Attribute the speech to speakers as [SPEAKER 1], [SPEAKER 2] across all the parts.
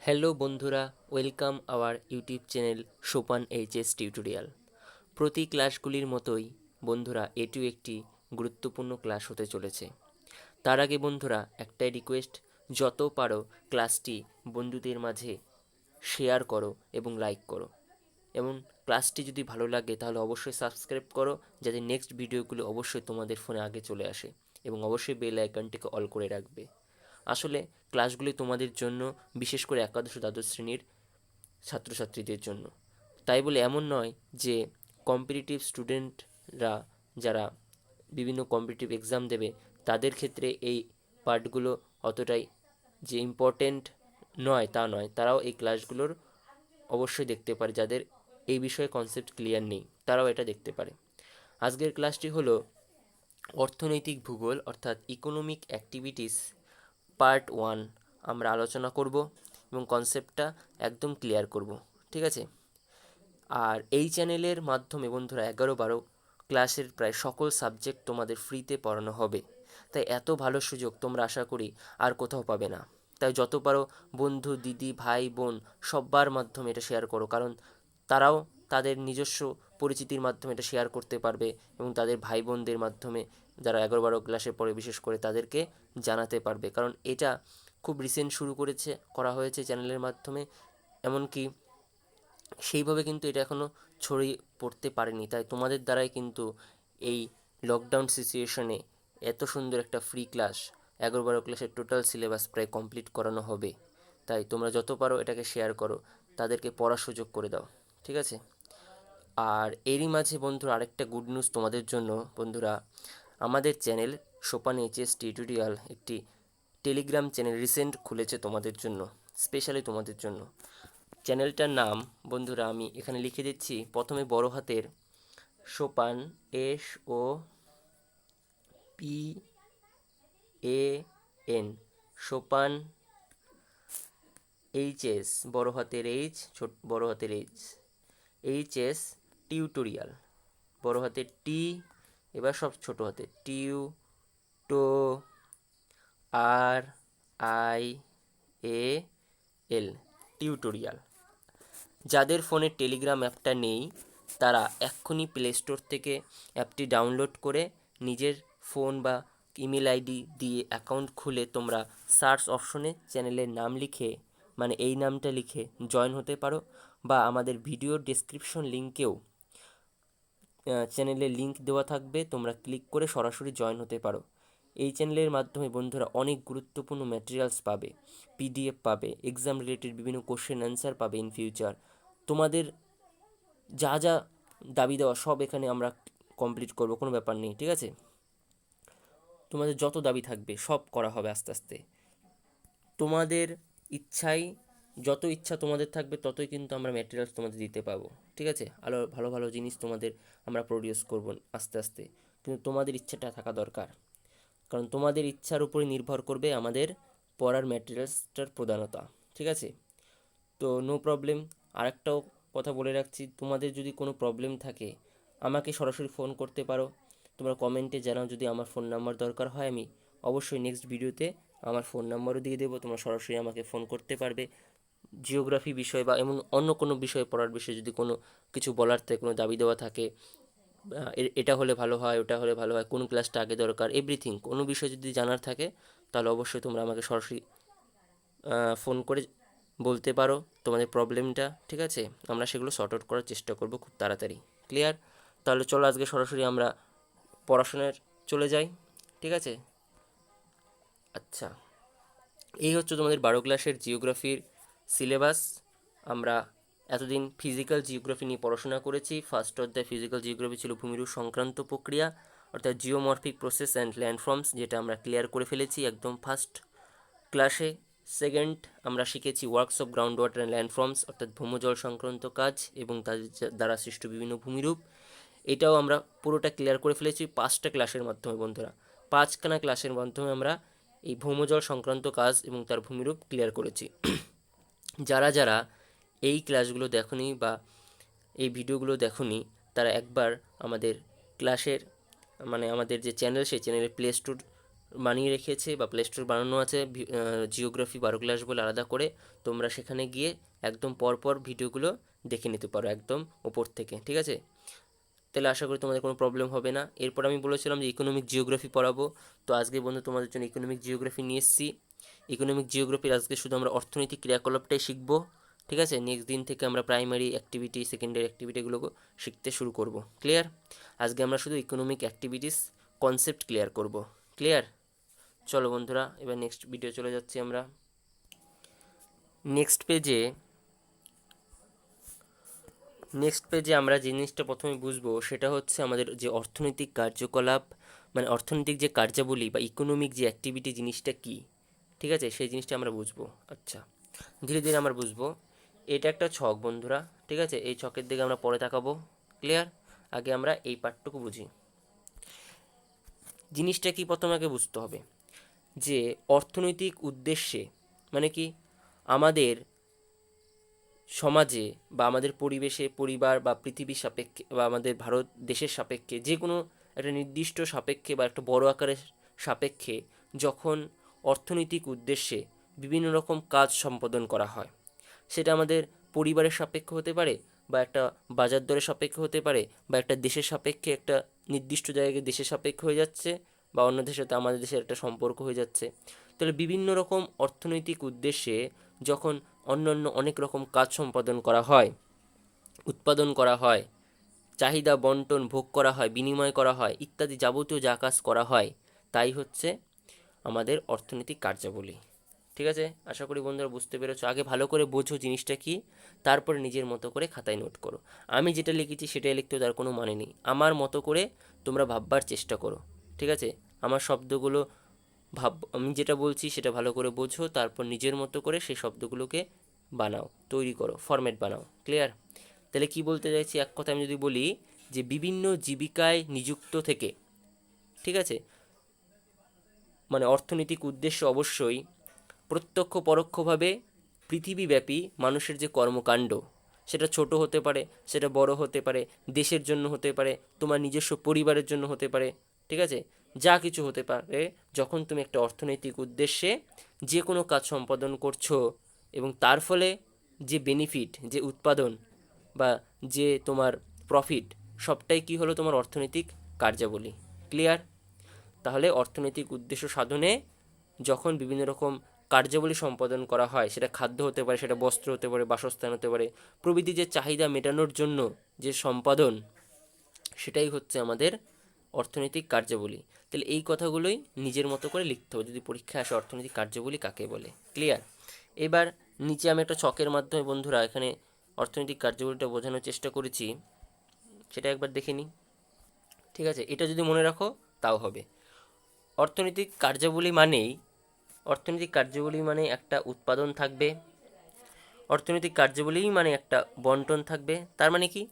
[SPEAKER 1] Hello বন্ধুরা, welcome our YouTube channel সোপান HS tutorial. প্রতি ক্লাসগুলির মতোই বন্ধুরা এটিও একটি গুরুত্বপূর্ণ ক্লাস হতে চলেছে। তার আগে বন্ধুরা একটাই রিকোয়েস্ট, যত পারো ক্লাসটি বন্ধুদের মাঝে শেয়ার করো এবং লাইক করো, এবং ক্লাসটি যদি ভালো লাগে তাহলে অবশ্যই সাবস্ক্রাইব করো, যাতে নেক্সট ভিডিওগুলো অবশ্যই তোমাদের ফোনে আগে চলে আসে, এবং অবশ্যই বেল আইকনটিকে অল করে রাখবে। আসলে ক্লাসগুলি তোমাদের জন্য, বিশেষ করে একাদশ ও দ্বাদশ শ্রেণীর ছাত্রছাত্রীদের জন্য। তাই বলে এমন নয় যে কম্পিটিটিভ স্টুডেন্টরা যারা বিভিন্ন কম্পিটিটিভ এক্সাম দেবে তাদের ক্ষেত্রে এই পার্টগুলো অতটাই যে ইম্পর্টেন্ট নয় তা নয়, তারাও এই ক্লাসগুলোর অবশ্যই দেখতে পারে। যাদের এই বিষয়ে কনসেপ্ট ক্লিয়ার নেই তারাও এটা দেখতে পারে। আজকের ক্লাসটি হলো অর্থনৈতিক ভূগোল অর্থাৎ ইকোনমিক অ্যাক্টিভিটিস পার্ট 1 আমরা আলোচনা করব এবং কনসেপ্টটা একদম ক্লিয়ার করব, ঠিক আছে? আর এই চ্যানেলের মাধ্যমে বন্ধুরা 11-12 ক্লাসের প্রায় সকল সাবজেক্ট তোমাদের ফ্রিতে পড়ানো হবে। তাই এত ভালো সুযোগ তোমরা আশা করি আর কোথাও পাবে না। তাই যত পারো বন্ধু, দিদি, ভাই, বোন সবার মাধ্যমে এটা শেয়ার করো, কারণ তারাও তাদের নিজস্ব পরিচিতির মাধ্যমে এটা শেয়ার করতে পারবে এবং তাদের ভাই বোনদের মাধ্যমে যারা 11-12 ক্লাসে পড়ে বিশেষ করে তাদেরকে জানাতে পারবে। কারণ এটা খুব রিসেন্ট শুরু করা হয়েছে চ্যানেলের মাধ্যমে, এমনকি সেইভাবে কিন্তু এটা এখনও ছড়িয়ে পড়তে পারেনি। তাই তোমাদের দ্বারাই কিন্তু এই লকডাউন সিচুয়েশনে এত সুন্দর একটা ফ্রি ক্লাস 11-12 ক্লাসের টোটাল সিলেবাস প্রায় কমপ্লিট করানো হবে। তাই তোমরা যত পারো এটাকে শেয়ার করো, তাদেরকে পড়ার সুযোগ করে দাও, ঠিক আছে? আর এরই মাঝে বন্ধুরা আরেকটা গুড নিউজ তোমাদের জন্য। বন্ধুরা, আমাদের চ্যানেল সোপান এইচএস টিউটোরিয়াল একটি টেলিগ্রাম চ্যানেল রিসেন্ট খুলেছে তোমাদের জন্য, স্পেশালি তোমাদের জন্য। চ্যানেলটার নাম বন্ধুরা আমি এখানে লিখে দিচ্ছি। প্রথমে বড় হাতের সোপান, SOPAN, সোপান এইচএস, বড় হাতের এইচ, বড় হাতের এইচএস টিউটোরিয়াল, বড় হাতের টি, এবার সব ছোট হাতে, টো RIAL, টিউটোরিয়াল। যাদের ফোনে টেলিগ্রাম অ্যাপটা নেই তারা এক্ষুনি প্লে স্টোর থেকে অ্যাপটি ডাউনলোড করে নিজের ফোন বা ইমেল আইডি দিয়ে অ্যাকাউন্ট খুলে তোমরা সার্চ অপশনে চ্যানেলের নাম লিখে, মানে এই নামটা লিখে জয়েন হতে পারো, বা আমাদের ভিডিওর ডেসক্রিপশন লিঙ্কেও চ্যানেলের লিঙ্ক দেওয়া থাকবে, তোমরা ক্লিক করে সরাসরি জয়েন হতে পারো। এই চ্যানেলের মাধ্যমে বন্ধুরা অনেক গুরুত্বপূর্ণ ম্যাটেরিয়ালস পাবে, PDF পাবে, এক্সাম রিলেটেড বিভিন্ন কোশ্চেন অ্যান্সার পাবে ইন ফিউচার। তোমাদের যা যা দাবি দেওয়া সব এখানে আমরা কমপ্লিট করব, কোনো ব্যাপার নেই, ঠিক আছে? তোমাদের যত দাবি থাকবে সব করা হবে আস্তে আস্তে। তোমাদের ইচ্ছাই, যত ইচ্ছা তোমাদের থাকবে ততই কিন্তু আমরা ম্যাটেরিয়ালস তোমাদের দিতে পাবো, ঠিক আছে? আরও ভালো ভালো জিনিস তোমাদের আমরা প্রডিউস করব আস্তে আস্তে, কিন্তু তোমাদের ইচ্ছাটা থাকা দরকার, কারণ তোমাদের ইচ্ছার উপরে নির্ভর করবে আমাদের পড়ার ম্যাটেরিয়ালসটার প্রধানতা, ঠিক আছে? তো নো প্রবলেম। আরেকটাও কথা বলে রাখছি, তোমাদের যদি কোনো প্রবলেম থাকে আমাকে সরাসরি ফোন করতে পারো। তোমরা কমেন্টে জানাও, যদি আমার ফোন নাম্বার দরকার হয় আমি অবশ্যই নেক্সট ভিডিওতে আমার ফোন নাম্বারও দিয়ে দেবো, তোমরা সরাসরি আমাকে ফোন করতে পারবে। জিওগ্রাফি বিষয় বা এমন অন্য কোনো বিষয়ে পড়ার বিষয়ে যদি কোনো কিছু বলার থাকে, কোনো দাবি দেওয়া থাকে, এটা হলে ভালো হয়, ওটা হলে ভালো হয়, কোন ক্লাসটা আগে দরকার, এভরিথিং কোনো বিষয় যদি জানার থাকে তাহলে অবশ্যই তোমরা আমাকে সরাসরি ফোন করে বলতে পারো তোমাদের প্রবলেমটা, ঠিক আছে? আমরা সেগুলো সর্ট আউট করার চেষ্টা করব খুব তাড়াতাড়ি। ক্লিয়ার? তাহলে চলো আজকে সরাসরি আমরা পড়াশোনার চলে যাই, ঠিক আছে? আচ্ছা, এই হচ্ছে তোমাদের 12 ক্লাসের জিওগ্রাফির সিলেবাস। আমরা এতদিন ফিজিক্যাল জিওগ্রাফি নিয়ে পড়াশোনা করেছি। ফার্স্ট অধ্যায় ফিজিক্যাল জিওগ্রাফি ছিল ভূমিরূপ সংক্রান্ত প্রক্রিয়া অর্থাৎ জিওমরফিক প্রসেস অ্যান্ড ল্যান্ডফর্মস, যেটা আমরা ক্লিয়ার করে ফেলেছি একদম ফার্স্ট ক্লাসে। সেকেন্ড আমরা শিখেছি works of ground water and ল্যান্ডফর্মস অর্থাৎ ভূমজল সংক্রান্ত কাজ এবং তাদের দ্বারা সৃষ্ট বিভিন্ন ভূমিরূপ। এটাও আমরা পুরোটা ক্লিয়ার করে ফেলেছি 5টা ক্লাসের মাধ্যমে বন্ধুরা। 5খানা ক্লাসের মাধ্যমে আমরা এই ভৌমজল সংক্রান্ত কাজ এবং তার ভূমিরূপ ক্লিয়ার করেছি। যারা যারা এই ক্লাসগুলো দেখোনি বা এই ভিডিওগুলো দেখোনি তারা একবার আমাদের ক্লাসের, মানে আমাদের যে চ্যানেল সেই চ্যানেলের প্লে স্টোর বানিয়ে রেখেছে বা প্লে স্টোর বানানো আছে জিওগ্রাফি 12 ক্লাস বলে আলাদা করে, তোমরা সেখানে গিয়ে একদম পরপর ভিডিওগুলো দেখে নিতে পারো একদম ওপর থেকে, ঠিক আছে? তাহলে আশা করি তোমাদের কোনো প্রবলেম হবে না। এরপর আমি বলেছিলাম যে ইকোনমিক জিওগ্রাফি পড়াবো, তো আজকে বন্ধু তোমাদের জন্য ইকোনমিক জিওগ্রাফি নিয়ে এসেছি। ইকোনমিক জিওগ্রাফির আজকে শুধু আমরা অর্থনৈতিক ক্রিয়াকলাপটাই শিখবো, ঠিক আছে? নেক্সট দিন থেকে আমরা প্রাইমারি অ্যাক্টিভিটি, সেকেন্ডারি অ্যাক্টিভিটিগুলো শিখতে শুরু করব। ক্লিয়ার? আজকে আমরা শুধু ইকোনমিক অ্যাক্টিভিটিস কনসেপ্ট ক্লিয়ার করব। ক্লিয়ার? চলো বন্ধুরা, এবার নেক্সট ভিডিও চলে যাচ্ছি আমরা। নেক্সট পেজে আমরা যে জিনিসটা প্রথমে বুঝবো সেটা হচ্ছে আমাদের যে অর্থনৈতিক কার্যকলাপ, মানে অর্থনৈতিক যে কার্যাবলী বা ইকোনমিক যে অ্যাক্টিভিটি জিনিসটা কী, ঠিক আছে? সেই জিনিসটা আমরা বুঝবো। আচ্ছা, ধীরে ধীরে আমরা বুঝবো। এটা একটা ছক বন্ধুরা, ঠিক আছে? এই ছকের দিকে আমরা পরে তাকাবো। ক্লিয়ার? আগে আমরা এই পার্টটুকু বুঝি। জিনিসটা কি প্রথমে আগে বুঝতে হবে যে অর্থনৈতিক উদ্দেশ্যে মানে কি, আমাদের সমাজে বা আমাদের পরিবেশে, পরিবার বা পৃথিবীর সাপেক্ষে বা আমাদের ভারত দেশের সাপেক্ষে, যে কোনো একটা নির্দিষ্ট সাপেক্ষে বা একটা বড় আকারের সাপেক্ষে যখন অর্থনৈতিক উদ্দেশ্যে বিভিন্ন রকম কাজ সম্পাদন করা হয়, সেটা আমাদের পরিবারের সাপেক্ষে হতে পারে বা একটা বাজার দরের সাপেক্ষে হতে পারে বা একটা দেশের সাপেক্ষে, একটা নির্দিষ্ট জায়গায় দেশের সাপেক্ষে হয়ে যাচ্ছে বা অন্য দেশের সাথে আমাদের দেশের একটা সম্পর্ক হয়ে যাচ্ছে। তাহলে বিভিন্ন রকম অর্থনৈতিক উদ্দেশ্যে যখন অন্যান্য অনেক রকম কাজ সম্পাদন করা হয়, উৎপাদন করা হয়, চাহিদা বন্টন ভোগ করা হয়, বিনিময় করা হয় ইত্যাদি যাবতীয় যা কাজ করা হয়, তাই হচ্ছে আমাদের অর্থনৈতিক কার্যাবলী। ঠিক আছে? আশা করি বন্ধুরা বুঝতে পেরেছো। আগে ভালো করে বোঝো জিনিসটা কি, তারপরে নিজের মতো করে খাতায় নোট করো। আমি যেটা লিখেছি সেটাই লিখতেও তার কোনো মানে নেই। আমার মতো করে তোমরা ভাববার চেষ্টা করো, ঠিক আছে? আমার শব্দগুলো আমি যেটা বলছি সেটা ভালো করে বোঝো, তারপর নিজের মতো করে সেই শব্দগুলোকে বানাও, তৈরি করো, ফরম্যাট বানাও। ক্লিয়ার? তাহলে কি বলতে চাইছি, এক কথা আমি যদি বলি যে বিভিন্ন জীবিকায় নিযুক্ত থেকে, ঠিক আছে, মানে অর্থনৈতিক উদ্দেশ্য অবশ্যই প্রত্যক্ষ পরোক্ষভাবে পৃথিবীব্যাপী মানুষের যে কর্মকাণ্ড, সেটা ছোট হতে পারে, সেটা বড় হতে পারে, দেশের জন্য হতে পারে, তোমার নিজস্ব পরিবারের জন্য হতে পারে, ঠিক আছে? যা কিছু হতে পারে, যখন তুমি একটা অর্থনৈতিক উদ্দেশ্যে যে কোনো কাজ সম্পাদন করছো এবং তার ফলে যে বেনিফিট, যে উৎপাদন বা যে তোমার প্রফিট, সবটাই কি হলো তোমার অর্থনৈতিক কার্যাবলী। ক্লিয়ার? তাহলে অর্থনৈতিক উদ্দেশ্য সাধনে যখন বিভিন্ন রকম কার্যাবলী সম্পাদন করা হয়, সেটা খাদ্য হতে পারে, সেটা বস্ত্র হতে পারে, বাসস্থান হতে পারে, প্রভৃতি যে চাহিদা মেটানোর জন্য যে সম্পাদন, সেটাই হচ্ছে আমাদের অর্থনৈতিক কার্যাবলী। তাহলে এই কথাগুলোই নিজের মতো করে লিখতে হবে যদি পরীক্ষায় আসে, অর্থনৈতিক কার্যাবলী কাকে বলে। ক্লিয়ার? এবার নিচে আমি একটা ছকের মাধ্যমে বন্ধুরা এখানে অর্থনৈতিক কার্যাবলীটা বোঝানোর চেষ্টা করেছি, সেটা একবার দেখে নিই। ঠিক আছে? এটা যদি মনে রাখো তাও হবে। অর্থনৈতিক কার্যাবলী মানেই, অর্থনৈতিক কার্যাবলী মানে একটা উৎপাদন থাকবে, অর্থনৈতিক কার্যাবলী মানে একটা বন্টন থাকবে। তার মানে কি,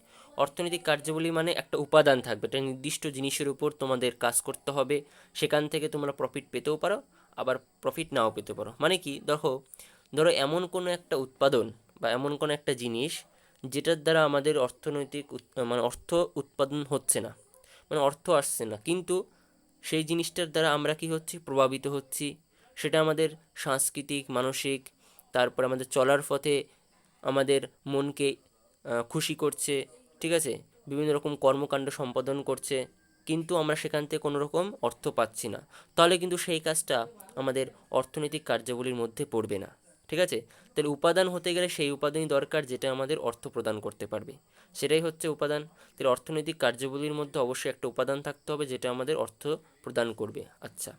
[SPEAKER 1] অর্থনৈতিক কার্যাবলী মানে একটা উপাদান থাকবে, একটা নির্দিষ্ট জিনিসের উপর তোমাদের কাজ করতে হবে, সেখান থেকে তোমরা প্রফিট পেতেও পারো, আবার প্রফিট নাও পেতে পারো। মানে কি, ধরো এমন কোনো একটা উৎপাদন বা এমন কোনো একটা জিনিস যেটার দ্বারা আমাদের অর্থনৈতিক মানে অর্থ উৎপাদন হচ্ছে না, মানে অর্থ আসছে না, কিন্তু সেই জিনিসটার দ্বারা আমরা কি হচ্ছি, প্রভাবিত হচ্ছি। সেটা আমাদের সাংস্কৃতিক, মানসিক, তারপর আমাদের চলার পথে আমাদের মনকে খুশি করছে, ঠিক আছে? বিভিন্ন রকম কর্মকাণ্ড সম্পাদন করছে, কিন্তু আমরা সেখান থেকে কোনো রকম অর্থ পাচ্ছি না, তাহলে কিন্তু সেই কাজটা আমাদের অর্থনৈতিক কার্যাবলীর মধ্যে পড়বে না। ঠিক আছে? তাহলে উপাদান হতে গেলে সেই উপাদানই দরকার যেটা আমাদের অর্থ প্রদান করতে পারবে, সেটাই হচ্ছে উপাদান। তাহলে অর্থনৈতিক কার্যাবলীর মধ্যে অবশ্যই একটা উপাদান থাকতে হবে যেটা আমাদের অর্থ প্রদান করবে। আচ্ছা,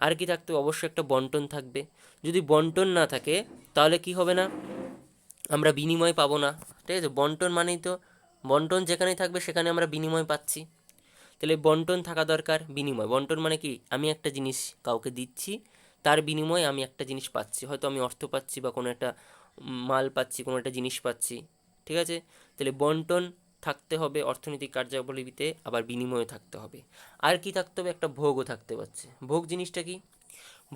[SPEAKER 1] আর কি থাকতে হবে? অবশ্যই একটা বন্টন থাকবে। যদি বন্টন না থাকে তাহলে কি হবে না, আমরা বিনিময় পাবো না। ঠিক আছে? বন্টন মানেই তো, বন্টন যেখানেই থাকবে সেখানে আমরা বিনিময় পাচ্ছি। তাহলে বন্টন থাকা দরকার। বিনিময়, বন্টন মানে কি, আমি একটা জিনিস কাউকে দিচ্ছি, তার বিনিময়ে আমি একটা জিনিস পাচ্ছি, হয়তো আমি অর্থ পাচ্ছি বা কোনো একটা মাল পাচ্ছি, কোনো একটা জিনিস পাচ্ছি। ঠিক আছে? তাহলে বন্টন থাকতে হবে অর্থনৈতিক কার্যাবলীতে, আবার বিনিময় থাকতে হবে। আর কি থাকতে হবে? একটা ভোগও থাকতে পারছে। ভোগ জিনিসটা কি?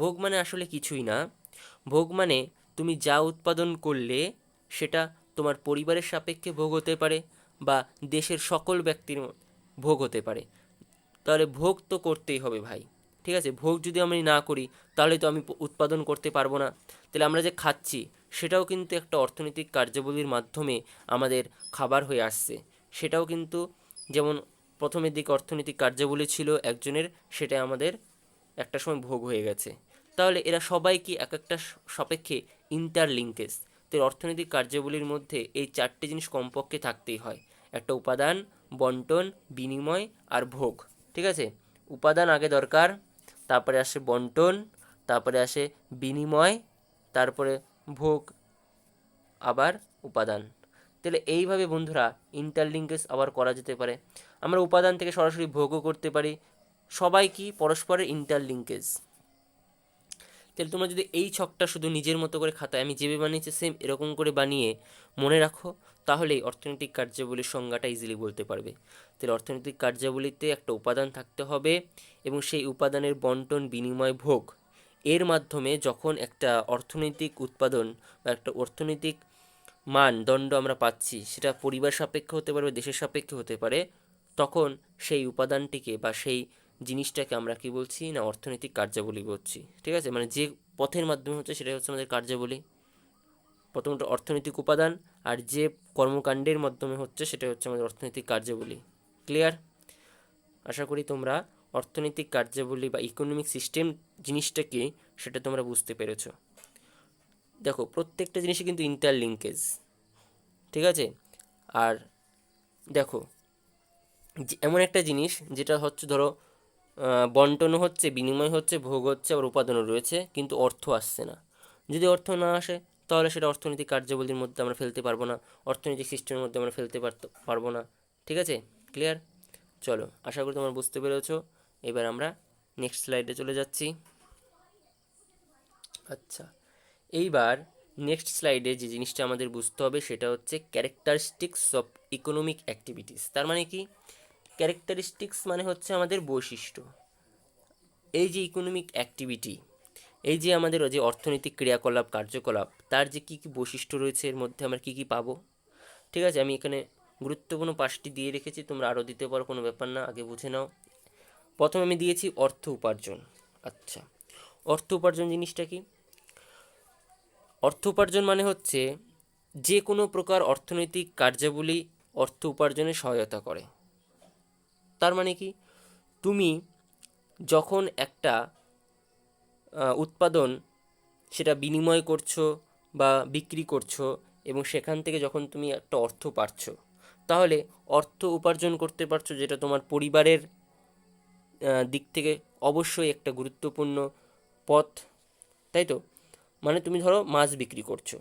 [SPEAKER 1] ভোগ মানে আসলে কিছুই না। ভোগ মানে তুমি যা উৎপাদন করলে সেটা তোমার পরিবারের সাপেক্ষে ভোগ হতে পারে বা দেশের সকল ব্যক্তির ভোগ হতে পারে। তাহলে ভোগ তো করতেই হবে ভাই। ঠিক আছে, ভোগ যদি আমি না করি তাহলে তো আমি উৎপাদন করতে পারবো না। তাহলে আমরা যে খাচ্ছি সেটাও কিন্তু একটা অর্থনৈতিক কার্যাবলীর মাধ্যমে আমাদের খাবার হয়ে আসছে। সেটাও কিন্তু যেমন প্রথমের দিকে অর্থনৈতিক কার্যাবলী ছিল একজনের, সেটা আমাদের একটা সময় ভোগ হয়ে গেছে। তাহলে এরা সবাই কি এক একটা সাপেক্ষে ইন্টারলিঙ্কেজ। তো অর্থনৈতিক কার্যাবলীর মধ্যে এই চারটে জিনিস কমপক্ষে থাকতেই হয়, একটা উপাদান, বন্টন, বিনিময় আর ভোগ। ঠিক আছে, উপাদান আগে দরকার, তারপরে আসে বন্টন, তারপরে আসে বিনিময়, তারপরে ভোগ, আবার উপাদান। তাহলে এইভাবে বন্ধুরা ইন্টারলিঙ্কেজ আবার করা যেতে পারে। আমরা উপাদান থেকে সরাসরি ভোগও করতে পারি। সবাই কি পরস্পরের ইন্টারলিঙ্কেজ। তাহলে তোমরা যদি এই ছকটা শুধু নিজের মতো করে খাতায় আমি যেভাবে বানিয়েছি সেম এরকম করে বানিয়ে মনে রাখো, তাহলেই অর্থনৈতিক কার্যাবলীর সংজ্ঞাটা ইজিলি বলতে পারবে। তাহলে অর্থনৈতিক কার্যাবলীতে একটা উপাদান থাকতে হবে এবং সেই উপাদানের বন্টন, বিনিময়, ভোগ এর মাধ্যমে যখন একটা অর্থনৈতিক উৎপাদন বা একটা অর্থনৈতিক মানদণ্ড আমরা পাচ্ছি, সেটা পরিবার সাপেক্ষে হতে পারে, দেশের সাপেক্ষে হতে পারে, তখন সেই উপাদানটিকে বা সেই জিনিসটাকে আমরা কি বলছি না অর্থনৈতিক কার্যাবলী বলছি। ঠিক আছে, মানে যে পথের মাধ্যমে হচ্ছে সেটাই হচ্ছে আমাদের কার্যাবলী, প্রথমত অর্থনৈতিক উপাদান, আর যে কর্মকাণ্ডের মাধ্যমে হচ্ছে সেটা হচ্ছে আমাদের অর্থনৈতিক কার্যাবলী। ক্লিয়ার? আশা করি তোমরা অর্থনৈতিক কার্যাবলী বা ইকোনমিক সিস্টেম জিনিসটা কি সেটা তোমরা বুঝতে পেরেছো। দেখো প্রত্যেকটা জিনিসই কিন্তু ইন্টারলিঙ্কেজ। ঠিক আছে, আর দেখো এমন একটা জিনিস যেটা হচ্ছে ধরো বন্টনও হচ্ছে, বিনিময় হচ্ছে, ভোগ হচ্ছে, আবার উপাদানও রয়েছে, কিন্তু অর্থ আসছে না। যদি অর্থ না আসে তাহলে সেটা অর্থনৈতিক কার্যাবলীর মধ্যে আমরা ফেলতে পারবো না, অর্থনৈতিক সিস্টেমের মধ্যে আমরা ফেলতে পারবো না। ঠিক আছে, ক্লিয়ার? চলো, আশা করি তোমরা বুঝতে পেরেছো। এবার আমরা নেক্সট স্লাইডে চলে যাচ্ছি। আচ্ছা, এইবার নেক্সট স্লাইডে যে জিনিসটা আমাদের বুঝতে হবে সেটা হচ্ছে ক্যারেক্টারিস্টিক্স অফ ইকোনমিক অ্যাক্টিভিটিস। তার মানে কি? ক্যারেক্টারিস্টিক্স মানে হচ্ছে আমাদের বৈশিষ্ট্য। এই যে ইকোনমিক অ্যাক্টিভিটি, এই যে আমাদের যে অর্থনৈতিক ক্রিয়াকলাপ, কার্যকলাপ, তার যে কী কী বৈশিষ্ট্য রয়েছে, এর মধ্যে আমরা কী কী পাবো। ঠিক আছে, আমি এখানে গুরুত্বপূর্ণ পাঁচটি দিয়ে রেখেছি, তোমরা আরও দিতে পারো, কোনো ব্যাপার না, আগে বুঝে নাও। প্রথমে আমি দিয়েছি অর্থ উপার্জন। আচ্ছা, অর্থ উপার্জন জিনিসটা কি? অর্থ উপার্জন মানে হচ্ছে যে কোনো প্রকার অর্থনৈতিক কার্যাবলী অর্থ উপার্জনে সহায়তা করে। তার মানে কি? তুমি যখন একটা উৎপাদন সেটা বিনিময় করছো বা বিক্রি করছো এবং সেখান থেকে যখন তুমি একটা অর্থ পাচ্ছো, তাহলে অর্থ উপার্জন করতে পারছো, যেটা তোমার পরিবারের দিক থেকে অবশ্যই একটা গুরুত্বপূর্ণ পথ, তাই তো? মানে তুমি ধরো মাছ বিক্রি করছো,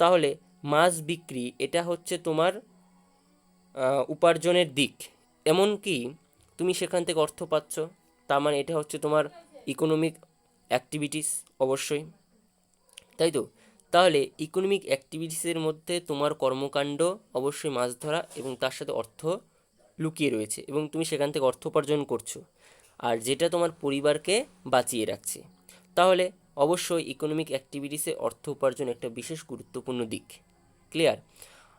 [SPEAKER 1] তাহলে মাছ বিক্রি এটা হচ্ছে তোমার উপার্জনের দিক। এমনকি তুমি সেখান থেকে অর্থ পাচ্ছ, তার মানে এটা হচ্ছে তোমার ইকোনমিক অ্যাক্টিভিটিস অবশ্যই, তাই তো? তাহলে ইকোনমিক অ্যাক্টিভিটিসের মধ্যে তোমার কর্মকাণ্ড অবশ্যই মাছ ধরা এবং তার সাথে অর্থ লুকিয়ে রয়েছে এবং তুমি সেখান থেকে অর্থ উপার্জন করছো, আর যেটা তোমার পরিবারকে বাঁচিয়ে রাখছে। তাহলে অবশ্যই ইকোনমিক অ্যাক্টিভিটিসে অর্থ উপার্জন একটা বিশেষ গুরুত্বপূর্ণ দিক। ক্লিয়ার?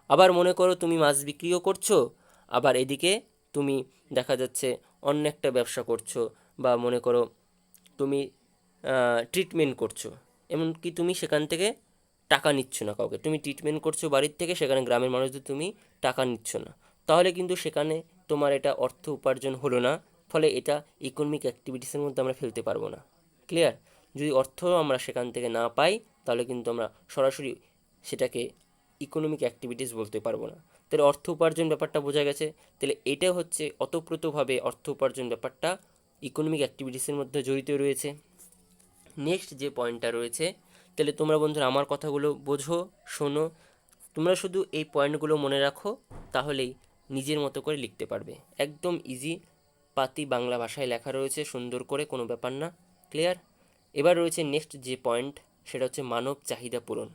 [SPEAKER 1] আবার মনে করো তুমি মাছ বিক্রিও করছো, আবার এদিকে তুমি দেখা যাচ্ছে অন্য একটা ব্যবসা করছো, বা মনে করো তুমি ট্রিটমেন্ট করছো, এমনকি তুমি সেখান থেকে টাকা নিচ্ছ না কাউকে, তুমি ট্রিটমেন্ট করছো বাড়ির থেকে, সেখানে গ্রামের মানুষদের তুমি টাকা নিচ্ছ না, তাহলে কিন্তু সেখানে তোমার এটা অর্থ উপার্জন হলো না, ফলে এটা ইকোনমিক অ্যাক্টিভিটিসের মধ্যে আমরা ফেলতে পারবো না। ক্লিয়ার? যদি অর্থ আমরা সেখান থেকে না পাই তাহলে কিন্তু আমরা সরাসরি সেটাকে ইকোনমিক অ্যাক্টিভিটিস বলতে পারবো না। তাহলে অর্থ উপার্জন ব্যাপারটা বোঝা গেছে। তাহলে এটা হচ্ছে ওতপ্রোতভাবে অর্থ উপার্জন ব্যাপারটা ইকোনমিক অ্যাক্টিভিটিসের মধ্যে জড়িত রয়েছে। নেক্সট যে পয়েন্টটা রয়েছে, তাহলে তোমরা বন্ধুরা আমার কথাগুলো বোঝো, শোনো, তোমরা শুধু এই পয়েন্টগুলো মনে রাখো, তাহলেই নিজের মতো করে লিখতে পারবে। একদম ইজি পাতি বাংলা ভাষায় লেখা রয়েছে, সুন্দর করে, কোনো ব্যাপার না। ক্লিয়ার? এবার রয়েছে নেক্সট যে পয়েন্ট, সেটা হচ্ছে মানব চাহিদা পূরণ।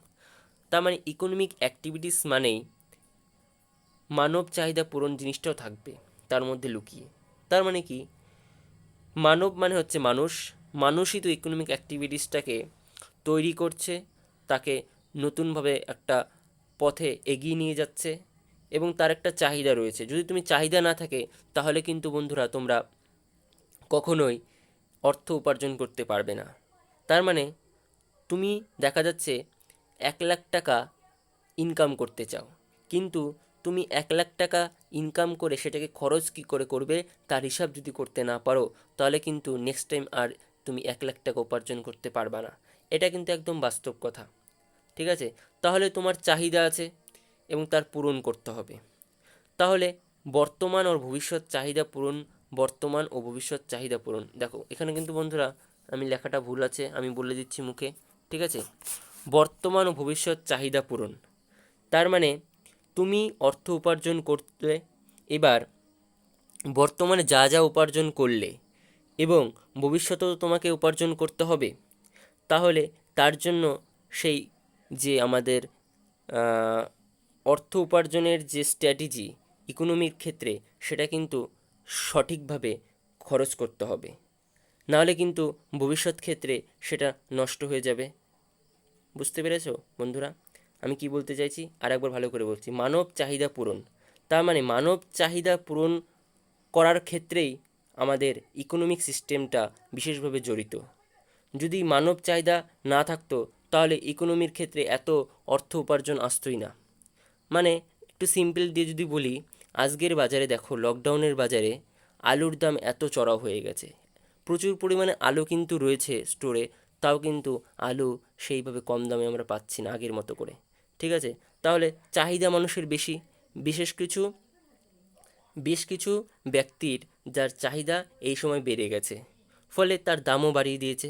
[SPEAKER 1] তার মানে ইকোনমিক অ্যাক্টিভিটিস মানেই মানব চাহিদা পূরণ জিনিসটাও থাকবে তার মধ্যে লুকিয়ে। তার মানে কি? মানব মানে হচ্ছে মানুষ, মানুষই তো ইকোনমিক অ্যাক্টিভিটিসটাকে তৈরি করছে, তাকে নতুনভাবে একটা পথে এগিয়ে নিয়ে যাচ্ছে এবং তার একটা চাহিদা রয়েছে। যদি তুমি চাহিদা না থাকে তাহলে কিন্তু বন্ধুরা তোমরা কখনোই অর্থ উপার্জন করতে পারবে না। তার মানে তুমি দেখা যাচ্ছে 1,00,000 টাকা ইনকাম করতে চাও, কিন্তু তুমি 1,00,000 টাকা ইনকাম করে সেটাকে খরচ কী করে করবে তার হিসাব যদি করতে না পারো, তাহলে কিন্তু নেক্সট টাইম আর তুমি 1,00,000 টাকা উপার্জন করতে পারবা না। এটা কিন্তু একদম বাস্তব কথা। ঠিক আছে? তাহলে তোমার চাহিদা আছে এবং তার পূরণ করতে হবে। তাহলে বর্তমান ও ভবিষ্যৎ চাহিদা পূরণ, বর্তমান ও ভবিষ্যৎ চাহিদা পূরণ। দেখো এখানে কিন্তু বন্ধুরা আমি লেখাটা ভুল আছে, আমি বলে দিচ্ছি মুখে। ঠিক আছে? বর্তমান ও ভবিষ্যৎ চাহিদা পূরণ, তার মানে তুমি অর্থ উপার্জন করতে, এবার বর্তমানে যা যা উপার্জন করলে এবং ভবিষ্যতেও তোমাকে উপার্জন করতে হবে, তাহলে তার জন্য সেই যে আমাদের অর্থ উপার্জনের যে স্ট্র্যাটেজি ইকোনমির ক্ষেত্রে, সেটা কিন্তু সঠিকভাবে খরচ করতে হবে, নাহলে কিন্তু ভবিষ্যৎ ক্ষেত্রে সেটা নষ্ট হয়ে যাবে। বুঝতে পেরেছো বন্ধুরা আমি কি বলতে চাইছি? আর একবার ভালো করে বলছি, মানব চাহিদা পূরণ, তার মানে মানব চাহিদা পূরণ করার ক্ষেত্রেই আমাদের ইকোনমিক সিস্টেমটা বিশেষভাবে জড়িত। যদি মানব চাহিদা না থাকতো, তাহলে ইকোনমির ক্ষেত্রে এত অর্থ উপার্জন আসতোই না। মানে একটু সিম্পল দিয়ে যদি বলি, আজকের বাজারে দেখো, লকডাউনের বাজারে আলুর দাম এত চড়া হয়ে গেছে। প্রচুর পরিমাণে আলু কিন্তু রয়েছে স্টোরে, তাও কিন্তু আলু সেইভাবে কম দামে আমরা পাচ্ছি না আগের মতো করে। ঠিক আছে? তাহলে চাহিদা মানুষের বেশি, বিশেষ কিছু বেশ কিছু ব্যক্তির যার চাহিদা এই সময় বেড়ে গেছে, ফলে তার দামও বাড়িয়ে দিয়েছে।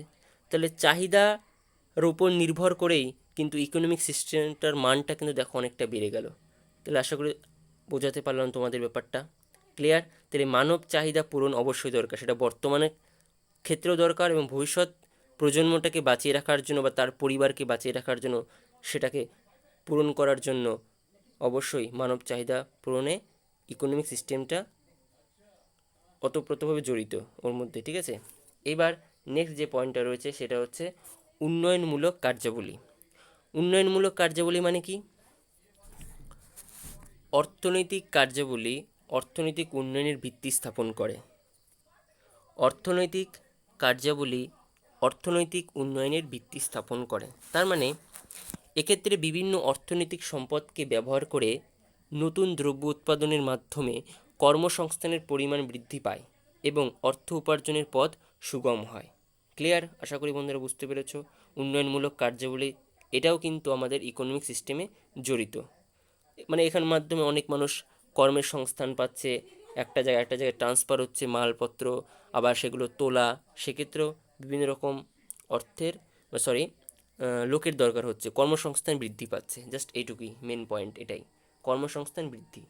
[SPEAKER 1] তাহলে চাহিদার উপর নির্ভর করেই কিন্তু ইকোনমিক সিস্টেমটার মানটা কিন্তু দেখো অনেকটা বেড়ে গেল। তাহলে আশা করি বোঝাতে পারলাম তোমাদের ব্যাপারটা ক্লিয়ার। তাহলে মানব চাহিদা পূরণ অবশ্যই দরকার, সেটা বর্তমানে ক্ষেত্রেও দরকার এবং ভবিষ্যৎ প্রজন্মটাকে বাঁচিয়ে রাখার জন্য বা তার পরিবারকে বাঁচিয়ে রাখার জন্য, সেটাকে পূরণ করার জন্য অবশ্যই মানব চাহিদা পূরণে ইকোনমিক সিস্টেমটা ওতপ্রোতভাবে জড়িত ওর মধ্যে। ঠিক আছে? এবার নেক্সট যে পয়েন্টটা রয়েছে সেটা হচ্ছে উন্নয়নমূলক কার্যাবলী। উন্নয়নমূলক কার্যাবলী মানে কি? অর্থনৈতিক কার্যাবলী অর্থনৈতিক উন্নয়নের ভিত্তি স্থাপন করে। অর্থনৈতিক কার্যাবলী অর্থনৈতিক উন্নয়নের ভিত্তি স্থাপন করে, তার মানে এক্ষেত্রে বিভিন্ন অর্থনৈতিক সম্পদকে ব্যবহার করে নতুন দ্রব্য উৎপাদনের মাধ্যমে কর্মসংস্থানের পরিমাণ বৃদ্ধি পায় এবং অর্থ উপার্জনের পথ সুগম হয়। ক্লিয়ার? আশা করি বন্ধুরা বুঝতে পেরেছ। উন্নয়নমূলক কার্যাবলী এটাও কিন্তু আমাদের ইকোনমিক সিস্টেমে জড়িত। মানে এখার মাধ্যমে অনেক মানুষ কর্মের সংস্থান পাচ্ছে, একটা জায়গায় একটা জায়গায় ট্রান্সফার হচ্ছে মালপত্র, আবার সেগুলো তোলা, সেক্ষেত্রেও বিভিন্ন রকম অর্থের লোকের দরকার হচ্ছে, কর্মসংস্থান বৃদ্ধি পাচ্ছে। জাস্ট এইটুকুই মেন পয়েন্ট, এটাই, কর্মসংস্থান বৃদ্ধি।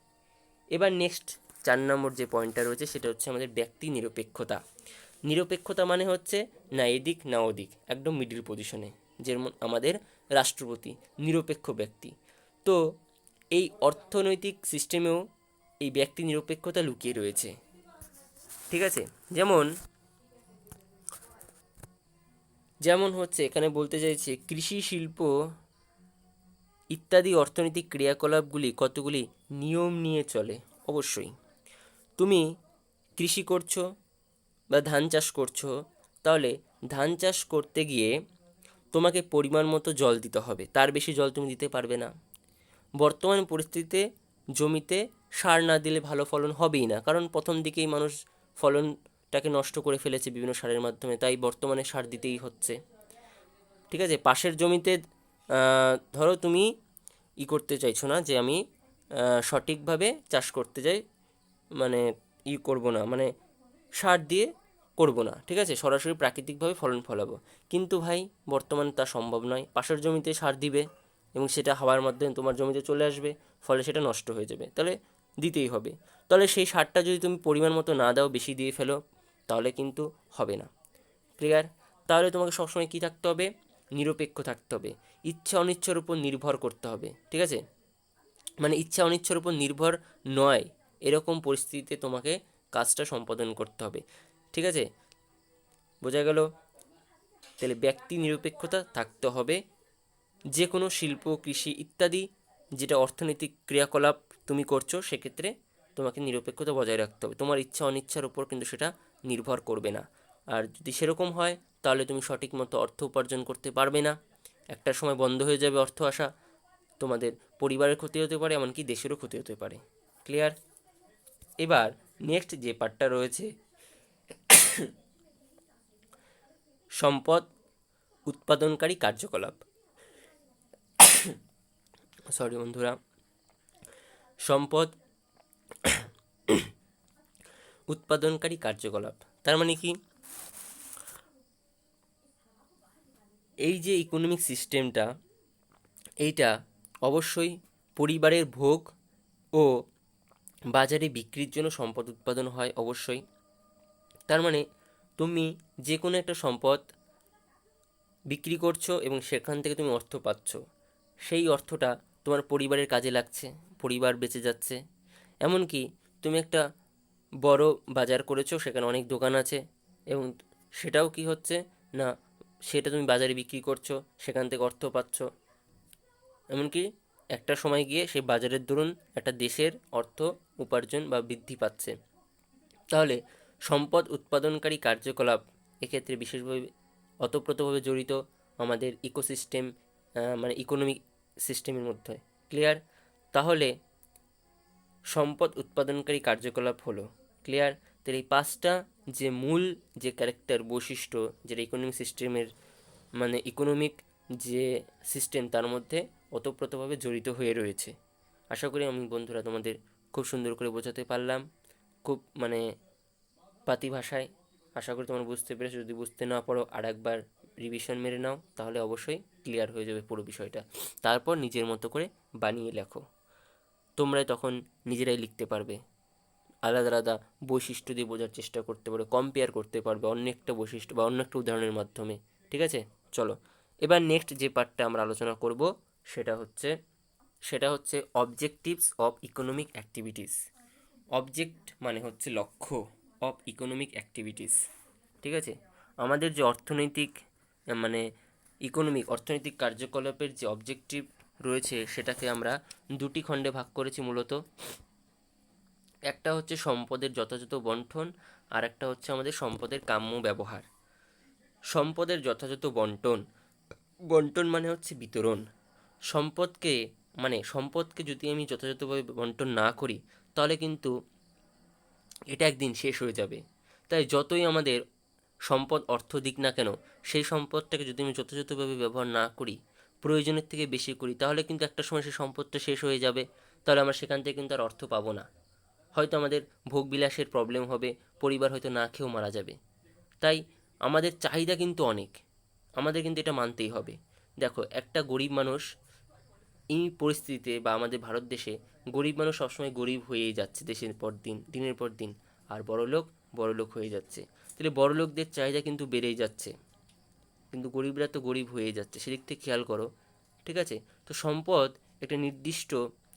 [SPEAKER 1] এবার নেক্সট 4 নম্বর যে পয়েন্টটা রয়েছে সেটা হচ্ছে আমাদের ব্যক্তি নিরপেক্ষতা। নিরপেক্ষতা মানে হচ্ছে না এদিক না ওদিক, একদম মিডিল পজিশনে, যেমন আমাদের রাষ্ট্রপতি নিরপেক্ষ ব্যক্তি। তো এই অর্থনৈতিক সিস্টেমেও এই ব্যক্তি নিরপেক্ষতা লুকিয়ে রয়েছে। ঠিক আছে? যেমন যেমন হচ্ছে এখানে বলতে চাইছে, কৃষি, শিল্প ইত্যাদি অর্থনৈতিক ক্রিয়াকলাপগুলি কতগুলি নিয়ম নিয়ে চলে। অবশ্যই তুমি কৃষি করছো বা ধান চাষ করছো, তাহলে ধান চাষ করতে গিয়ে তোমাকে পরিমাণ মতো জল দিতে হবে, তার বেশি জল তুমি দিতে পারবে না। বর্তমান পরিস্থিতিতে জমিতে সার না দিলে ভালো ফলন হবেই না, কারণ প্রথম দিকেই মানুষ ফলনটাকে নষ্ট করে ফেলেছে বিভিন্ন সারের মাধ্যমে, তাই বর্তমানে সার দিতেই হচ্ছে। ঠিক আছে? পাশের জমিতে ধরো তুমি করতে চাইছো না যে আমি সঠিকভাবে চাষ করতে চাই, মানে করব না, মানে সার দিয়ে করব না, ঠিক আছে, সরাসরি প্রাকৃতিকভাবে ফলন ফলাবো। কিন্তু ভাই বর্তমানে তা সম্ভব নয়, পাশের জমিতে সার দিবে এবং সেটা হাওয়ার মাধ্যমে তোমার জমিতে চলে আসবে, ফলে সেটা নষ্ট হয়ে যাবে, তাহলে দিতেই হবে। তাহলে সেই সারটা যদি তুমি পরিমাণ মতো না দাও, বেশি দিয়ে ফেলো, তাহলে কিন্তু হবে না। ক্লিয়ার? তাহলে তোমাকে সবসময় কী থাকতে হবে? নিরপেক্ষ থাকতে হবে, ইচ্ছা অনিচ্ছার উপর নির্ভর করতে হবে। ঠিক আছে? মানে ইচ্ছা অনিচ্ছার উপর নির্ভর নয়, এরকম পরিস্থিতিতে তোমাকে কাজটা সম্পাদন করতে হবে। ঠিক আছে? বোঝা গেল? তাহলে ব্যক্তি নিরপেক্ষতা থাকতে হবে। যে কোনো শিল্প, কৃষি ইত্যাদি যেটা অর্থনৈতিক ক্রিয়াকলাপ তুমি করছো, সেক্ষেত্রে তোমাকে নিরপেক্ষতা বজায় রাখতে হবে, তোমার ইচ্ছা অনিচ্ছার উপর কিন্তু সেটা নির্ভর করবে না। আর যদি সেরকম হয় তাহলে তুমি সঠিক মতো অর্থ উপার্জন করতে পারবে না, একটা সময় বন্ধ হয়ে যাবে অর্থ আসা, তোমাদের পরিবারের ক্ষতি হতে পারে, এমনকি দেশেরও ক্ষতি হতে পারে। ক্লিয়ার? এবার নেক্সট যে পার্টটা রয়েছে, সম্পদ উৎপাদনকারী কার্যকলাপ। সরি বন্ধুরা, সম্পদ উৎপাদনকারী কার্যকলাপ তার মানে কি? এই যে ইকোনমিক সিস্টেমটা, এইটা অবশ্যই পরিবারের ভোগ ও বাজারে বিক্রির জন্য সম্পদ উৎপাদন হয় অবশ্যই। তার মানে তুমি যে কোনো একটা সম্পদ বিক্রি করছো এবং সেখান থেকে তুমি অর্থ পাচ্ছ, সেই অর্থটা তোমার পরিবারের কাজে লাগছে, পরিবার বেঁচে যাচ্ছে। এমনকি তুমি একটা বড় বাজার করেছো, সেখানে অনেক দোকান আছে এবং সেটাও কি হচ্ছে না, সেটা তুমি বাজারে বিক্রি করছো, সেখান থেকে অর্থ পাচ্ছ। এমনকি একটা সময় গিয়ে সেই বাজারের দরুন একটা দেশের অর্থ উপার্জন বা বৃদ্ধি পাচ্ছে। তাহলে সম্পদ উৎপাদনকারী কার্যকলাপ এক্ষেত্রে বিশেষভাবে ওতপ্রোতভাবে জড়িত আমাদের ইকোসিস্টেম, মানে ইকোনমিক সিস্টেমের মধ্যে। ক্লিয়ার? তাহলে সম্পদ উৎপাদনকারী কার্যকলাপ হলো ক্লিয়ার। তাহলে এই পাঁচটা যে মূল যে ক্যারেক্টার বৈশিষ্ট্য যেটা ইকোনমিক সিস্টেমের, মানে ইকোনমিক যে সিস্টেম তার মধ্যে ওতপ্রোতভাবে জড়িত হয়ে রয়েছে। আশা করি আমি বন্ধুরা তোমাদের খুব সুন্দর করে বোঝাতে পারলাম, খুব মানে পাতি ভাষায়। আশা করি তোমরা বুঝতে পেরেছো। যদি বুঝতে না পারো আর একবার রিভিশন মেরে নাও, তাহলে অবশ্যই ক্লিয়ার হয়ে যাবে পুরো বিষয়টা। তারপর নিজের মতো করে বানিয়ে লেখো, তোমরাই তখন নিজেরাই লিখতে পারবে, আলাদা আলাদা বৈশিষ্ট্য দিয়ে বোঝার চেষ্টা করতে পারবে, কম্পেয়ার করতে পারবে অন্য একটা বৈশিষ্ট্য বা অন্য একটা উদাহরণের মাধ্যমে। ঠিক আছে? চলো এবার নেক্সট যে পার্টটা আমরা আলোচনা করব সেটা হচ্ছে objectives of economic activities. Object মানে হচ্ছে লক্ষ্য, অফ ইকোনমিক অ্যাক্টিভিটিস। ঠিক আছে? আমাদের যে অর্থনৈতিক মানে অর্থনৈতিক কার্যকলাপের যে অবজেক্টিভ রয়েছে সেটাকে আমরা দুটি খণ্ডে ভাগ করেছি মূলত। একটা হচ্ছে সম্পদের যথাযথ বন্টন, আর একটা হচ্ছে আমাদের সম্পদের কাম্য ব্যবহার। সম্পদের যথাযথ বন্টন, বন্টন মানে হচ্ছে বিতরণ। সম্পদকে যদি আমি যথাযথভাবে বন্টন না করি তাহলে কিন্তু এটা একদিন শেষ হয়ে যাবে। তাই যতই আমাদের সম্পদ অর্থ দিক না কেন, সেই সম্পদটাকে যদি আমি যথাযথভাবে ব্যবহার না করি, প্রয়োজনের থেকে বেশি করি, তাহলে কিন্তু একটা সময় সেই সম্পদটা শেষ হয়ে যাবে। তাহলে আমরা সেখান থেকে কিন্তু আর অর্থ পাবো না, হয়তো আমাদের ভোগবিলাসের প্রবলেম হবে, পরিবার হয়তো না খেয়েও মারা যাবে। তাই আমাদের চাহিদা কিন্তু অনেক, আমাদের কিন্তু এটা মানতেই হবে। দেখো, একটা গরিব মানুষ এই পরিস্থিতিতে বা আমাদের ভারত দেশে গরিব মানুষ সবসময় গরিব হয়েই যাচ্ছে, দেশের পর দিন, দিনের পর দিন। আর বড়লোক হয়ে যাচ্ছে। তাহলে বড়লোকদের চাহিদা কিন্তু বেড়েই যাচ্ছে, কিন্তু গরিবরা তো গরিব হয়ে যাচ্ছে, সেদিক থেকে খেয়াল করো। ঠিক আছে? তো সম্পদ একটা নির্দিষ্ট,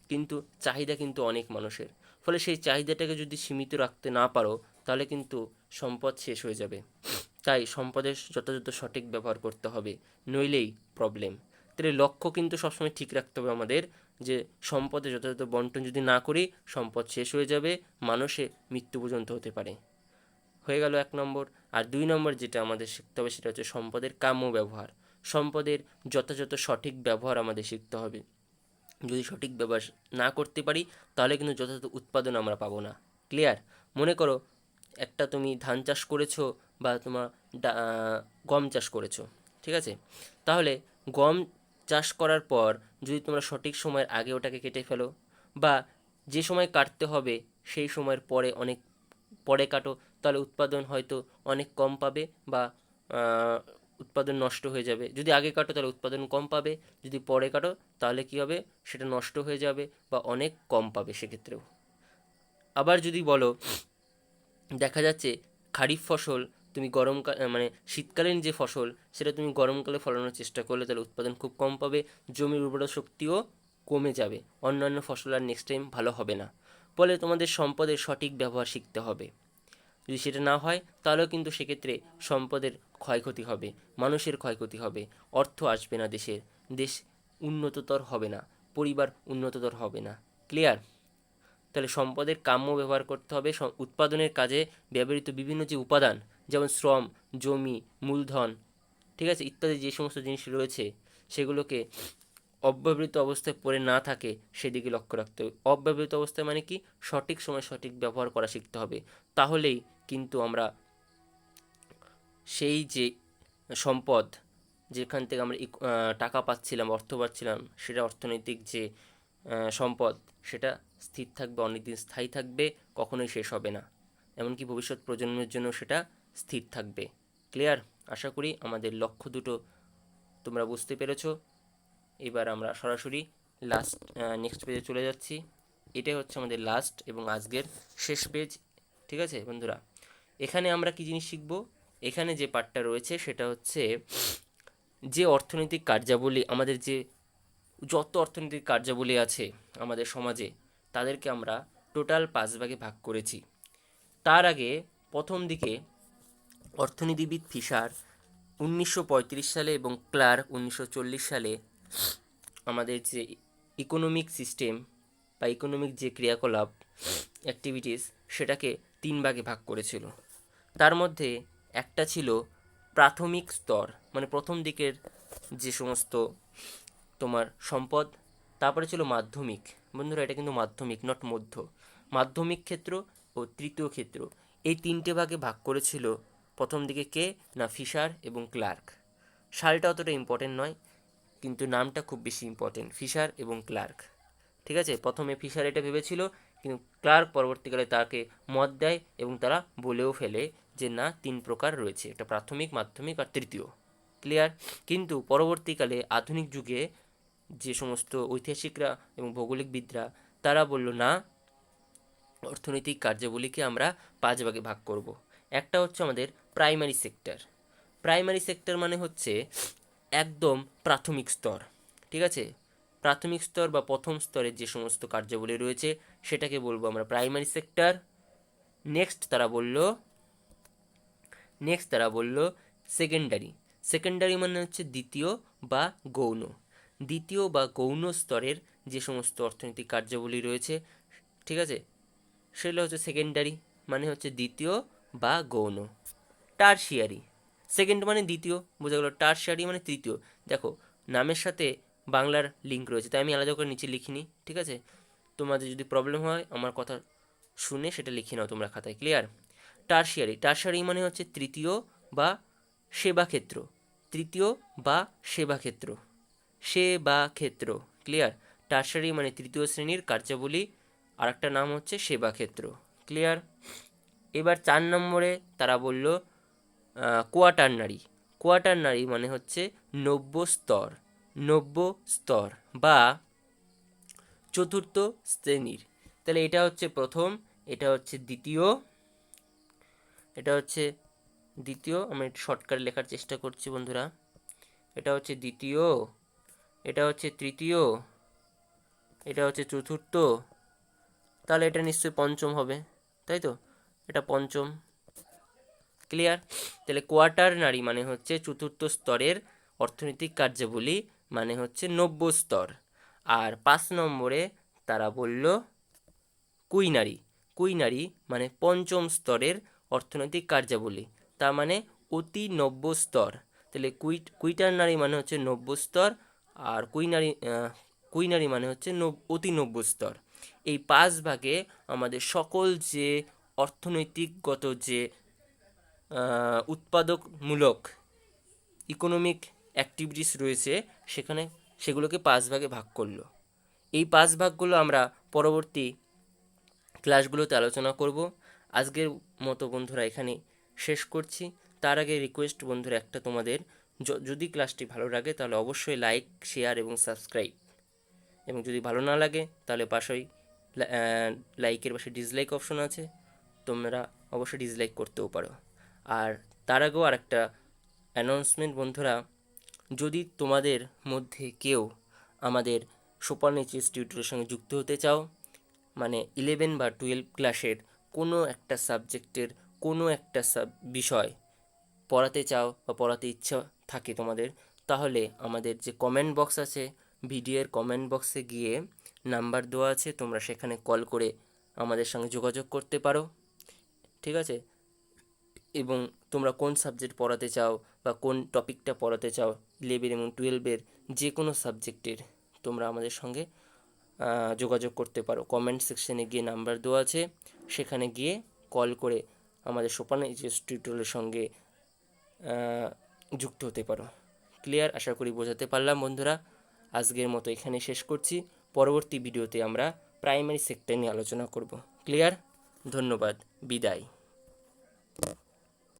[SPEAKER 1] কিন্তু চাহিদা কিন্তু অনেক মানুষের। ফলে সেই চাহিদাটাকে যদি সীমিত রাখতে না পারো তাহলে কিন্তু সম্পদ শেষ হয়ে যাবে। তাই সম্পদের যথাযথ সঠিক ব্যবহার করতে হবে, নইলেই প্রবলেম। তাহলে লক্ষ্য কিন্তু সবসময় ঠিক রাখতে হবে আমাদের, যে সম্পদের যথাযথ বন্টন যদি না করি সম্পদ শেষ হয়ে যাবে, মানুষে মৃত্যু পর্যন্ত হতে পারে। হয়ে গেল 1 নম্বর। আর 2 নম্বর যেটা আমাদের শিখতে হবে সেটা হচ্ছে সম্পদের কাম্য ব্যবহার। সম্পদের যথাযথ সঠিক ব্যবহার আমাদের শিখতে হবে। যদি সঠিক ব্যবহার না করতে পারি তাহলে কিন্তু যথাযথ উৎপাদন আমরা পাবো না। ক্লিয়ার? মনে করো একটা তুমি ধান চাষ করেছো বা তোমার গম চাষ করেছো। ঠিক আছে? তাহলে গম চাষ করার পর যদি তোমরা সঠিক সময়ের আগে ওটাকে কেটে ফেলো, বা যে সময় কাটতে হবে সেই সময়ের পরে অনেক পরে কাটো, তাহলে উৎপাদন হয়তো অনেক কম পাবে, বা উৎপাদন নষ্ট হয়ে যাবে। যদি আগে কাটো তাহলে উৎপাদন কম পাবে, যদি পরে কাটো তাহলে কী হবে, সেটা নষ্ট হয়ে যাবে বা অনেক কম পাবে সেক্ষেত্রেও। আবার যদি বলো, দেখা যাচ্ছে খারিফ ফসল তুমি মানে শীতকালীন যে ফসল সেটা তুমি গরমকালে ফলানোর চেষ্টা করলে তাহলে উৎপাদন খুব কম পাবে, জমির উর্বরা শক্তিও কমে যাবে, অন্যান্য ফসল আর নেক্সট টাইম ভালো হবে না। ফলে তোমাদের সম্পদের সঠিক ব্যবহার শিখতে হবে। যদি সেটা না হয় তাহলেও কিন্তু সেক্ষেত্রে সম্পদের ক্ষয়ক্ষতি হবে, মানুষের ক্ষয়ক্ষতি হবে, অর্থ আসবে না দেশের, দেশ উন্নততর হবে না, পরিবার উন্নততর হবে না। ক্লিয়ার? তাহলে সম্পদের কাম্য ব্যবহার করতে হবে, উৎপাদনের কাজে ব্যবহৃত বিভিন্ন যে উপাদান যেমন শ্রম, জমি, মূলধন, ঠিক আছে, ইত্যাদি যে সমস্ত জিনিস রয়েছে সেগুলোকে অব্যবহৃত অবস্থায় পড়ে না থাকে সেদিকে লক্ষ্য রাখতে হবে। অব্যবহৃত অবস্থায় মানে কি, সঠিক সময় সঠিক ব্যবহার করা শিখতে হবে। তাহলেই কিন্তু আমরা সেই যে সম্পদ, যেখান থেকে আমরা টাকা পাচ্ছিলাম, অর্থ পাচ্ছিলাম, সেটা অর্থনৈতিক যে সম্পদ, সেটা স্থির থাকবে, অনেকদিন স্থায়ী থাকবে, কখনোই শেষ হবে না। এমনকি ভবিষ্যৎ প্রজন্মের জন্য সেটা স্থির থাকবে। ক্লিয়ার? আশা করি আমাদের লক্ষ্য দুটো তোমরা বুঝতে পেরেছো। এবার আমরা সরাসরি নেক্সট পেজে চলে যাচ্ছি। এটাই হচ্ছে আমাদের লাস্ট এবং আজকের শেষ পেজ। ঠিক আছে বন্ধুরা, এখানে আমরা কি জিনিস শিখব? এখানে যে পার্টটা রয়েছে সেটা হচ্ছে যে অর্থনৈতিক কার্যাবলী, আমাদের যে যত অর্থনৈতিক কার্যাবলী আছে আমাদের সমাজে, তাদেরকে আমরা টোটাল 5 ভাগে ভাগ করেছি। তার আগে প্রথম দিকে অর্থনীতিবিদ ফিশার 1935 সালে এবং ক্লার্ক 1940 সালে আমাদের যে ইকোনমিক সিস্টেম বা ইকোনমিক যে ক্রিয়াকলাপ, অ্যাক্টিভিটিস, সেটাকে 3 ভাগে ভাগ করেছিল। তার মধ্যে একটা ছিল প্রাথমিক স্তর, মানে প্রথম দিকের যে সমস্ত তোমার সম্পদ। তারপরে ছিল মাধ্যমিক। বন্ধুরা, এটা কিন্তু মাধ্যমিক, নট মধ্য। মাধ্যমিক ক্ষেত্র ও তৃতীয় ক্ষেত্র, এই 3টে ভাগে ভাগ করেছিল প্রথম দিকে কে না, ফিশার এবং ক্লার্ক। সালটা অতটা ইম্পর্টেন্ট নয়, কিন্তু নামটা খুব বেশি ইম্পর্টেন্ট, ফিশার এবং ক্লার্ক। ঠিক আছে, প্রথমে ফিশার এটা ভেবেছিল, কিন্তু ক্লার্ক পরবর্তীকালে তাকে মত দেয় এবং তারা বলেও ফেলে যে না, 3 প্রকার রয়েছে, এটা প্রাথমিক, মাধ্যমিক আর তৃতীয়। ক্লিয়ার? কিন্তু পরবর্তীকালে আধুনিক যুগে যে সমস্ত ঐতিহাসিকরা এবং ভৌগোলিকবিদরা, তারা বলল না, অর্থনৈতিক কার্যাবলীকে আমরা 5 ভাগে ভাগ করব। একটা হচ্ছে আমাদের প্রাইমারি সেক্টর। প্রাইমারি সেক্টর মানে হচ্ছে একদম প্রাথমিক স্তর। ঠিক আছে, প্রাথমিক স্তর বা প্রথম স্তরের যে সমস্ত কার্যাবলী রয়েছে সেটাকে বলবো আমরা প্রাইমারি সেক্টর। নেক্সট তারা বলল সেকেন্ডারি। সেকেন্ডারি মানে হচ্ছে দ্বিতীয় বা গৌণ। দ্বিতীয় বা গৌণ স্তরের যে সমস্ত অর্থনৈতিক কার্যাবলী রয়েছে, ঠিক আছে, সেগুলো হচ্ছে সেকেন্ডারি, মানে হচ্ছে দ্বিতীয় বা গৌণ। টারশিয়ারি, সেকেন্ড মানে দ্বিতীয়, বোঝা গেল। টারশিয়ারি মানে তৃতীয়। দেখো, নামের সাথে বাংলার লিঙ্ক রয়েছে, তাই আমি আলাদা করে নিচে লিখিনি। ঠিক আছে, তোমাদের যদি প্রবলেম হয় আমার কথা শুনে সেটা লিখে নাও তোমরা খাতায়। ক্লিয়ার? টারশিয়ারি মানে হচ্ছে তৃতীয় বা সেবা ক্ষেত্র। তৃতীয় বা সেবা ক্ষেত্র, সেবা ক্ষেত্র। ক্লিয়ার? টারশিয়ারি মানে তৃতীয় শ্রেণীর কার্যাবলী, আর একটা নাম হচ্ছে সেবা ক্ষেত্র। ক্লিয়ার? এবার 4 নম্বরে তারা বলল কোয়াটারনারি। কোয়াটারনারি মানে হচ্ছে নব্য স্তর, নব্য স্তর বা চতুর্থ শ্রেণীর। তাহলে এটা হচ্ছে প্রথম, এটা হচ্ছে দ্বিতীয়, এটা হচ্ছে দ্বিতীয়। আমি একটু শর্টকাটে লেখার চেষ্টা করছি বন্ধুরা। এটা হচ্ছে দ্বিতীয়, এটা হচ্ছে তৃতীয়, এটা হচ্ছে চতুর্থ, তাহলে এটা নিশ্চয়ই পঞ্চম হবে, তাই তো? এটা পঞ্চম। ক্লিয়ার? তাহলে কোয়াটারনারি মানে হচ্ছে চতুর্থ স্তরের অর্থনৈতিক কার্যাবলী, মানে হচ্ছে নব্য স্তর। আর 5 নম্বরে তারা বলল কুইনারি। কুইনারি মানে পঞ্চম স্তরের অর্থনৈতিক কার্যাবলী, তার মানে অতি নব্য স্তর। তাহলে কুইটারনারি মানে হচ্ছে নব্য স্তর, আর কুইনারি মানে হচ্ছে অতি নব্য স্তর। এই 5 ভাগে আমাদের সকল যে অর্থনৈতিকগত যে উৎপাদকমূলক ইকোনমিক অ্যাক্টিভিটিস রয়েছে, সেগুলোকে 5 ভাগে ভাগ করলো। এই 5 ভাগগুলো আমরা পরবর্তী ক্লাসগুলোতে আলোচনা করব। আজকের মতো বন্ধুরা এখানে শেষ করছি। তার আগে রিকোয়েস্ট বন্ধুরা একটা, তোমাদের যদি ক্লাসটি ভালো লাগে তাহলে অবশ্যই লাইক, শেয়ার এবং সাবস্ক্রাইব, এবং যদি ভালো না লাগে তাহলে পাশেই লাইকের পাশে ডিসলাইক অপশন আছে, তোমরা অবশ্যই ডিসলাইক করতেও পারো। আর তার আগেও আরেকটা অ্যানাউন্সমেন্ট বন্ধুরা, যদি তোমাদের মধ্যে কেউ আমাদের সোপান এইচএস টিউটরের সঙ্গে যুক্ত হতে চাও, মানে 11 বা 12 ক্লাসের কোনো একটা সাবজেক্টের কোনো একটা বিষয় পড়াতে চাও বা পড়াতে ইচ্ছা থাকে তোমাদের, তাহলে আমাদের যে কমেন্ট বক্স আছে, ভিডিওর কমেন্ট বক্সে গিয়ে নাম্বার দেওয়া আছে, তোমরা সেখানে কল করে আমাদের সঙ্গে যোগাযোগ করতে পারো। ঠিক আছে? এবং তোমরা কোন সাবজেক্ট পড়াতে চাও বা কোন টপিকটা পড়াতে চাও 11 এবং 12-এর যে কোনো সাবজেক্টের, তোমরা আমাদের সঙ্গে যোগাযোগ করতে পারো। কমেন্ট সেকশনে গিয়ে নাম্বার দেওয়া আছে, সেখানে গিয়ে কল করে আমাদের সোপান এইচএস টিউটোরিয়ালের সঙ্গে যুক্ত হতে পারো। ক্লিয়ার? আশা করি বোঝাতে পারলাম বন্ধুরা। আজকের মতো এখানে শেষ করছি। পরবর্তী ভিডিওতে আমরা প্রাইমারি সেক্টর নিয়ে আলোচনা করব। ক্লিয়ার? ধন্যবাদ, বিদায়।